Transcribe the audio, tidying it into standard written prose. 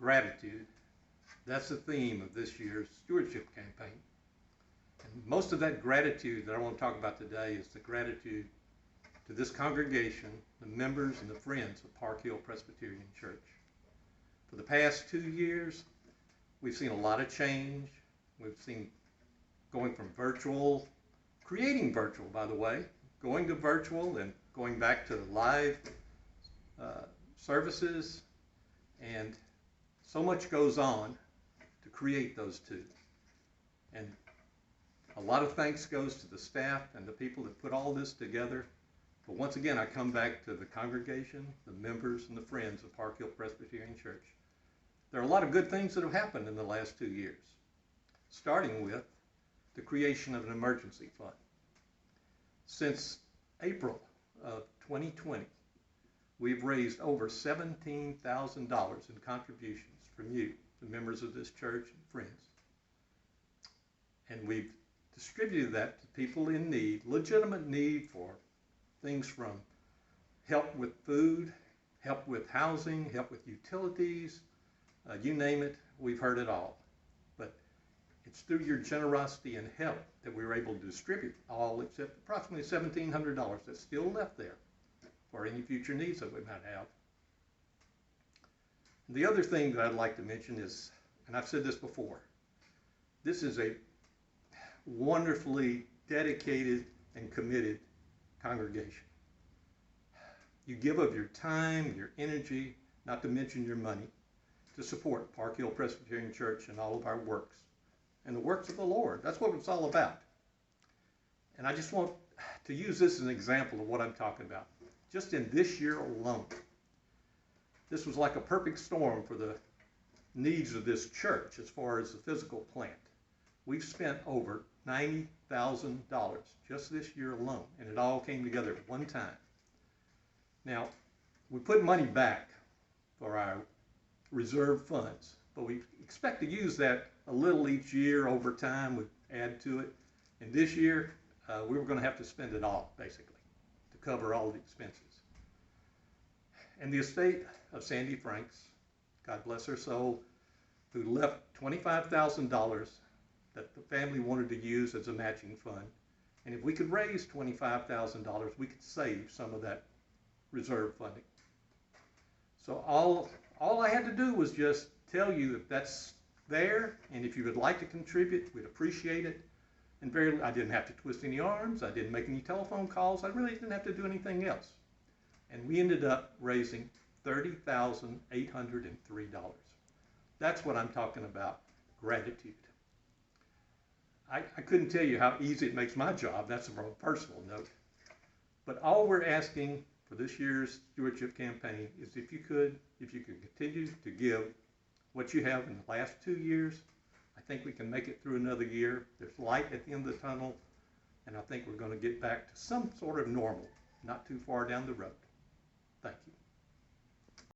gratitude. That's the theme of this year's stewardship campaign. And most of that gratitude that I want to talk about today is the gratitude to this congregation, the members and the friends of Park Hill Presbyterian Church. For the past 2 years, we've seen a lot of change. We've seen going from virtual, creating virtual, by the way, going to virtual and going back to live services, and so much goes on to create those two. And a lot of thanks goes to the staff and the people that put all this together. But once again, I come back to the congregation, the members, and the friends of Park Hill Presbyterian Church. There are a lot of good things that have happened in the last 2 years, starting with the creation of an emergency fund. Since April of 2020, we've raised over $17,000 in contributions from you, the members of this church and friends. And we've distributed that to people in need, legitimate need for things from help with food, help with housing, help with utilities, you name it, we've heard it all. But it's through your generosity and help that we were able to distribute all except approximately $1,700 that's still left there for any future needs that we might have. The other thing that I'd like to mention is, and I've said this before, this is a wonderfully dedicated and committed congregation. You give of your time, your energy, not to mention your money, to support Park Hill Presbyterian Church and all of our works and the works of the Lord. That's what it's all about. And I just want to use this as an example of what I'm talking about. Just in this year alone, this was like a perfect storm for the needs of this church as far as the physical plant. We've spent over $90,000 just this year alone, and it all came together at one time. Now, we put money back for our reserve funds, but we expect to use that a little each year over time. We add to it. And this year, we were going to have to spend it all, basically, to cover all the expenses. And the estate of Sandy Franks, God bless her soul, who left $25,000 that the family wanted to use as a matching fund. And if we could raise $25,000, we could save some of that reserve funding. So all I had to do was just tell you that that's there, and if you would like to contribute, we'd appreciate it. And I didn't have to twist any arms. I didn't make any telephone calls. I really didn't have to do anything else. And we ended up raising $30,803. That's what I'm talking about, gratitude. I couldn't tell you how easy it makes my job. That's from a personal note. But all we're asking for this year's stewardship campaign is if you could continue to give what you have in the last 2 years. I think we can make it through another year. There's light at the end of the tunnel, and I think we're going to get back to some sort of normal, not too far down the road. Thank you.